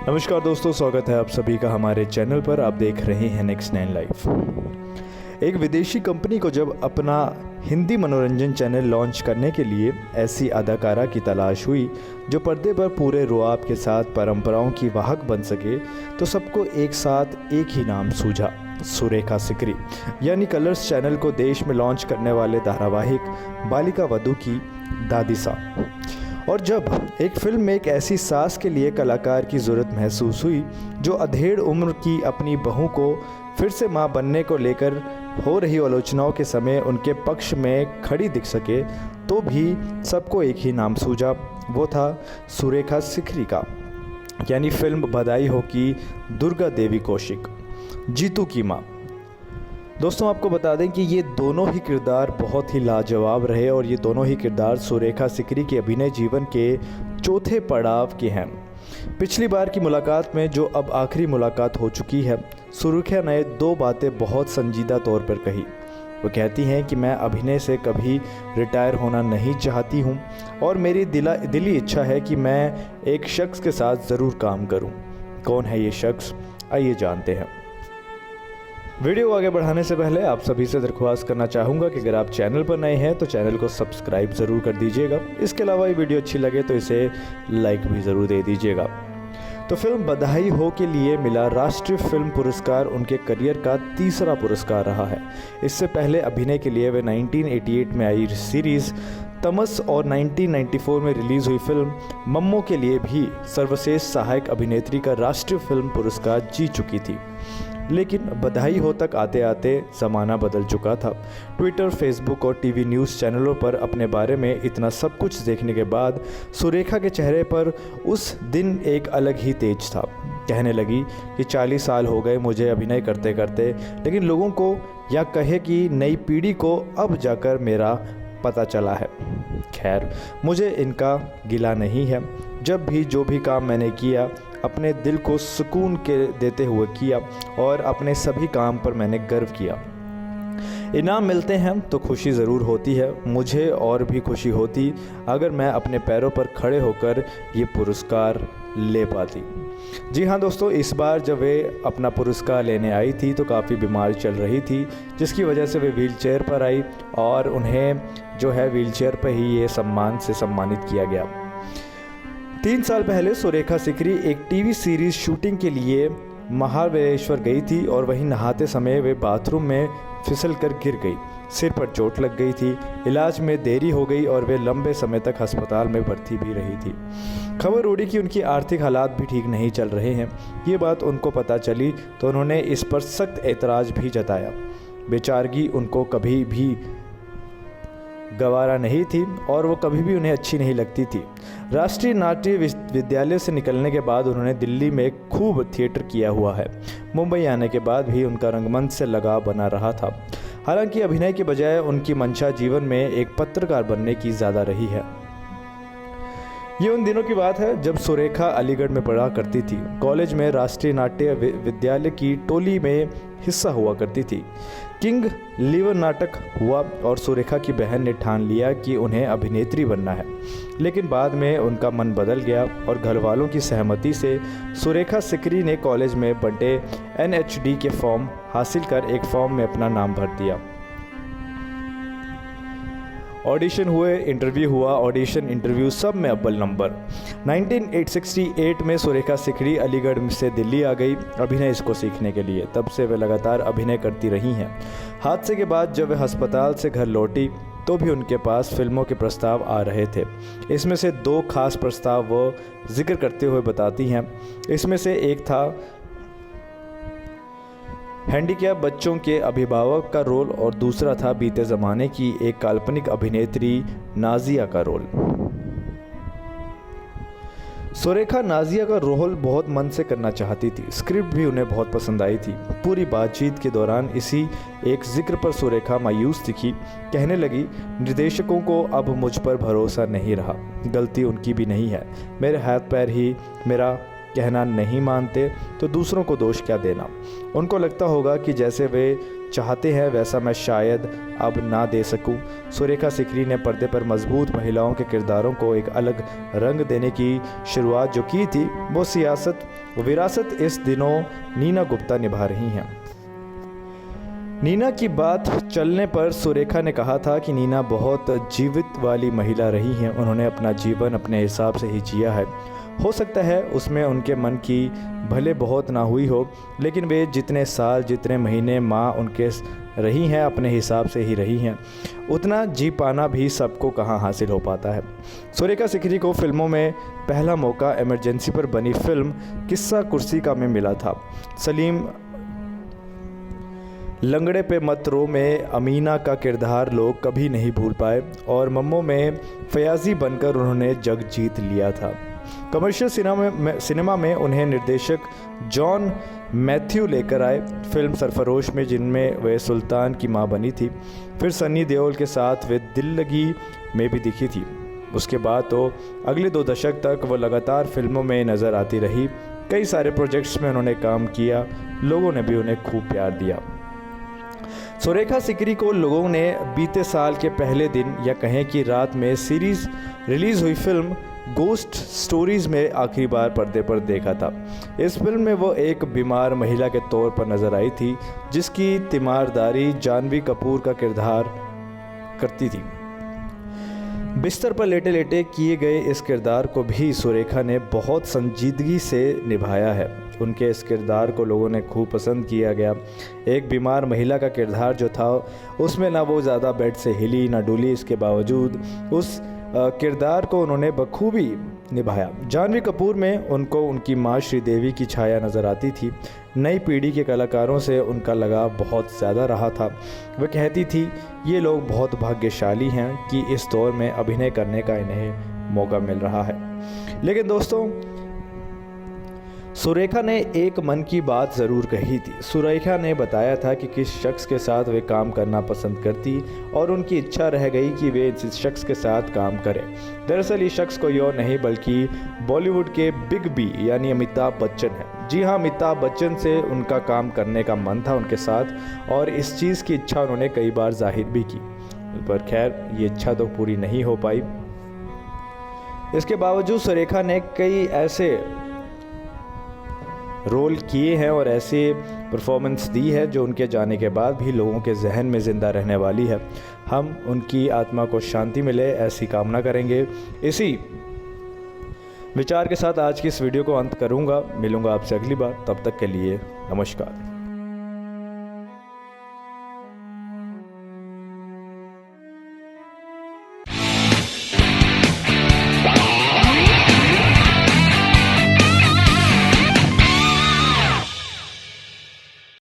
नमस्कार दोस्तों, स्वागत है आप सभी का हमारे चैनल पर। आप देख रहे हैं नेक्स्ट 9 लाइफ। एक विदेशी कंपनी को जब अपना हिंदी मनोरंजन चैनल लॉन्च करने के लिए ऐसी अदाकारा की तलाश हुई जो पर्दे पर पूरे रुआब के साथ परंपराओं की वाहक बन सके, तो सबको एक साथ एक ही नाम सूझा, सुरेखा सिकरी, यानी कलर्स चैनल को देश में लॉन्च करने वाले धारावाहिक बालिका वधू की दादी साहब। और जब एक फिल्म में एक ऐसी सास के लिए कलाकार की ज़रूरत महसूस हुई जो अधेड़ उम्र की अपनी बहू को फिर से मां बनने को लेकर हो रही आलोचनाओं के समय उनके पक्ष में खड़ी दिख सके, तो भी सबको एक ही नाम सूझा, वो था सुरेखा सिकरी का। यानी फिल्म बधाई हो की दुर्गा देवी कौशिक, जीतू की माँ। दोस्तों, आपको बता दें कि ये दोनों ही किरदार बहुत ही लाजवाब रहे और ये दोनों ही किरदार सुरेखा सिकरी के अभिनय जीवन के चौथे पड़ाव के हैं। पिछली बार की मुलाकात में, जो अब आखिरी मुलाकात हो चुकी है, सुरेखा ने दो बातें बहुत संजीदा तौर पर कही। वो कहती हैं कि मैं अभिनय से कभी रिटायर होना नहीं चाहती हूँ और मेरी दिली इच्छा है कि मैं एक शख्स के साथ ज़रूर काम करूँ। कौन है ये शख्स, आइए जानते हैं। वीडियो को आगे बढ़ाने से पहले आप सभी से दरख्वास्त करना चाहूँगा कि अगर आप चैनल पर नए हैं तो चैनल को सब्सक्राइब ज़रूर कर दीजिएगा। इसके अलावा ये वीडियो अच्छी लगे तो इसे लाइक भी ज़रूर दे दीजिएगा। तो फिल्म बधाई हो के लिए मिला राष्ट्रीय फिल्म पुरस्कार उनके करियर का तीसरा पुरस्कार रहा है। इससे पहले अभिनय के लिए वे 1988 में आई सीरीज़ तमस और 1994 में रिलीज़ हुई फिल्म मम्मो के लिए भी सर्वश्रेष्ठ सहायक अभिनेत्री का राष्ट्रीय फिल्म पुरस्कार जीत चुकी थी। लेकिन बधाई हो तक आते आते ज़माना बदल चुका था। ट्विटर, फेसबुक और टीवी न्यूज़ चैनलों पर अपने बारे में इतना सब कुछ देखने के बाद सुरेखा के चेहरे पर उस दिन एक अलग ही तेज था। कहने लगी कि 40 साल हो गए मुझे अभिनय करते करते, लेकिन लोगों को या कहे कि नई पीढ़ी को अब जाकर मेरा पता चला है। खैर, मुझे इनका गिला नहीं है। जब भी जो भी काम मैंने किया अपने दिल को सुकून के देते हुए किया और अपने सभी काम पर मैंने गर्व किया। इनाम मिलते हैं तो खुशी ज़रूर होती है, मुझे और भी खुशी होती अगर मैं अपने पैरों पर खड़े होकर ये पुरस्कार ले पाती। जी हाँ दोस्तों, इस बार जब वे अपना पुरस्कार लेने आई थी तो काफ़ी बीमार चल रही थी, जिसकी वजह से वे व्हीलचेयर पर आई और उन्हें जो है व्हीलचेयर पर ही ये सम्मान से सम्मानित किया गया। 3 साल पहले सुरेखा सिकरी एक टीवी सीरीज़ शूटिंग के लिए महाबलेश्वर गई थी और वहीं नहाते समय वे बाथरूम में फिसल कर गिर गई। सिर पर चोट लग गई थी, इलाज में देरी हो गई और वे लंबे समय तक अस्पताल में भर्ती भी रही थी। खबर उड़ी कि उनकी आर्थिक हालात भी ठीक नहीं चल रहे हैं। ये बात उनको पता चली तो उन्होंने इस पर सख्त एतराज़ भी जताया। बेचारगी उनको कभी भी गवारा नहीं थी और वो कभी भी उन्हें अच्छी नहीं लगती थी। राष्ट्रीय नाट्य विद्यालय से निकलने के बाद उन्होंने दिल्ली में खूब थिएटर किया हुआ है। मुंबई आने के बाद भी उनका रंगमंच से लगाव बना रहा था। हालांकि अभिनय के बजाय उनकी मंशा जीवन में एक पत्रकार बनने की ज़्यादा रही है। ये उन दिनों की बात है जब सुरेखा अलीगढ़ में पढ़ा करती थी। कॉलेज में राष्ट्रीय नाट्य विद्यालय की टोली में हिस्सा हुआ करती थी। किंग लीवर नाटक हुआ और सुरेखा की बहन ने ठान लिया कि उन्हें अभिनेत्री बनना है। लेकिन बाद में उनका मन बदल गया और घर वालों की सहमति से सुरेखा सिकरी ने कॉलेज में बंटे NHD के फॉर्म हासिल कर एक फॉर्म में अपना नाम भर दिया। ऑडिशन हुए, इंटरव्यू हुआ, ऑडिशन इंटरव्यू सब में अव्वल नंबर। 1968 में सुरेखा सिकरी अलीगढ़ से दिल्ली आ गई अभिनय को सीखने के लिए। तब से वे लगातार अभिनय करती रही हैं। हादसे के बाद जब वे अस्पताल से घर लौटी तो भी उनके पास फिल्मों के प्रस्ताव आ रहे थे। इसमें से 2 खास प्रस्ताव वो जिक्र करते हुए बताती हैं। इसमें से एक था हैंडीकैप बच्चों के अभिभावक का रोल और दूसरा था बीते ज़माने की एक काल्पनिक अभिनेत्री नाजिया का रोल। सुरेखा नाजिया का रोल बहुत मन से करना चाहती थी। स्क्रिप्ट भी उन्हें बहुत पसंद आई थी। पूरी बातचीत के दौरान इसी एक जिक्र पर सुरेखा मायूस दिखी। कहने लगी, निर्देशकों को अब मुझ पर भरोसा नहीं रहा। गलती उनकी भी नहीं है। मेरे हाथ पैर ही मेरा कहना नहीं मानते तो दूसरों को दोष क्या देना। उनको लगता होगा कि जैसे वे चाहते हैं वैसा मैं शायद अब ना दे सकूं। सुरेखा सिकरी ने पर्दे पर मजबूत महिलाओं के किरदारों को एक अलग रंग देने की शुरुआत जो की थी वो सियासत वो विरासत इस दिनों नीना गुप्ता निभा रही हैं। नीना की बात चलने पर सुरेखा ने कहा था कि नीना बहुत जीवित वाली महिला रही हैं। उन्होंने अपना जीवन अपने हिसाब से ही जिया है। हो सकता है उसमें उनके मन की भले बहुत ना हुई हो, लेकिन वे जितने साल जितने महीने माँ उनके रही हैं अपने हिसाब से ही रही हैं। उतना जी पाना भी सबको कहाँ हासिल हो पाता है। सुरेखा सिकरी को फिल्मों में पहला मौका इमरजेंसी पर बनी फिल्म किस्सा कुर्सी का में मिला था। सलीम लंगड़े पे मत रो में अमीना का किरदार लोग कभी नहीं भूल पाए और मम्मो में फयाजी बनकर उन्होंने जग जीत लिया था। कमर्शियल सिनेमा में उन्हें निर्देशक जॉन मैथ्यू लेकर आए फिल्म सरफरोश में, जिनमें वे सुल्तान की मां बनी थी। फिर सन्नी देओल के साथ वे दिल लगी में भी दिखी थी। उसके बाद तो अगले 2 दशक तक वो लगातार फिल्मों में नज़र आती रही। कई सारे प्रोजेक्ट्स में उन्होंने काम किया, लोगों ने भी उन्हें खूब प्यार दिया। सुरेखा सिकरी को लोगों ने बीते साल के पहले दिन या कहें कि रात में सीरीज़ रिलीज़ हुई फिल्म गोस्ट स्टोरीज़ में आखिरी बार पर्दे पर देखा था। इस फिल्म में वो एक बीमार महिला के तौर पर नज़र आई थी, जिसकी तीमारदारी जानवी कपूर का किरदार करती थी। बिस्तर पर लेटे लेटे किए गए इस किरदार को भी सुरेखा ने बहुत संजीदगी से निभाया है। उनके इस किरदार को लोगों ने खूब पसंद किया गया। एक बीमार महिला का किरदार जो था उसमें ना वो ज़्यादा बेड से हिली ना डुली, इसके बावजूद उस किरदार को उन्होंने बखूबी निभाया। जानवी कपूर में उनको उनकी माँ श्रीदेवी की छाया नज़र आती थी। नई पीढ़ी के कलाकारों से उनका लगाव बहुत ज़्यादा रहा था। वह कहती थी ये लोग बहुत भाग्यशाली हैं कि इस दौर में अभिनय करने का इन्हें मौका मिल रहा है। लेकिन दोस्तों, सुरेखा ने एक मन की बात ज़रूर कही थी। सुरेखा ने बताया था कि किस शख्स के साथ वे काम करना पसंद करती और उनकी इच्छा रह गई कि वे इस शख्स के साथ काम करें। दरअसल ये शख्स कोई और नहीं बल्कि बॉलीवुड के बिग बी यानी अमिताभ बच्चन है। जी हाँ, अमिताभ बच्चन से उनका काम करने का मन था उनके साथ और इस चीज़ की इच्छा उन्होंने कई बार जाहिर भी की, पर खैर ये इच्छा तो पूरी नहीं हो पाई। इसके बावजूद सुरेखा ने कई ऐसे रोल किए हैं और ऐसे परफॉर्मेंस दी है जो उनके जाने के बाद भी लोगों के जहन में ज़िंदा रहने वाली है। हम उनकी आत्मा को शांति मिले ऐसी कामना करेंगे। इसी विचार के साथ आज की इस वीडियो को अंत करूंगा। मिलूंगा आपसे अगली बार, तब तक के लिए नमस्कार।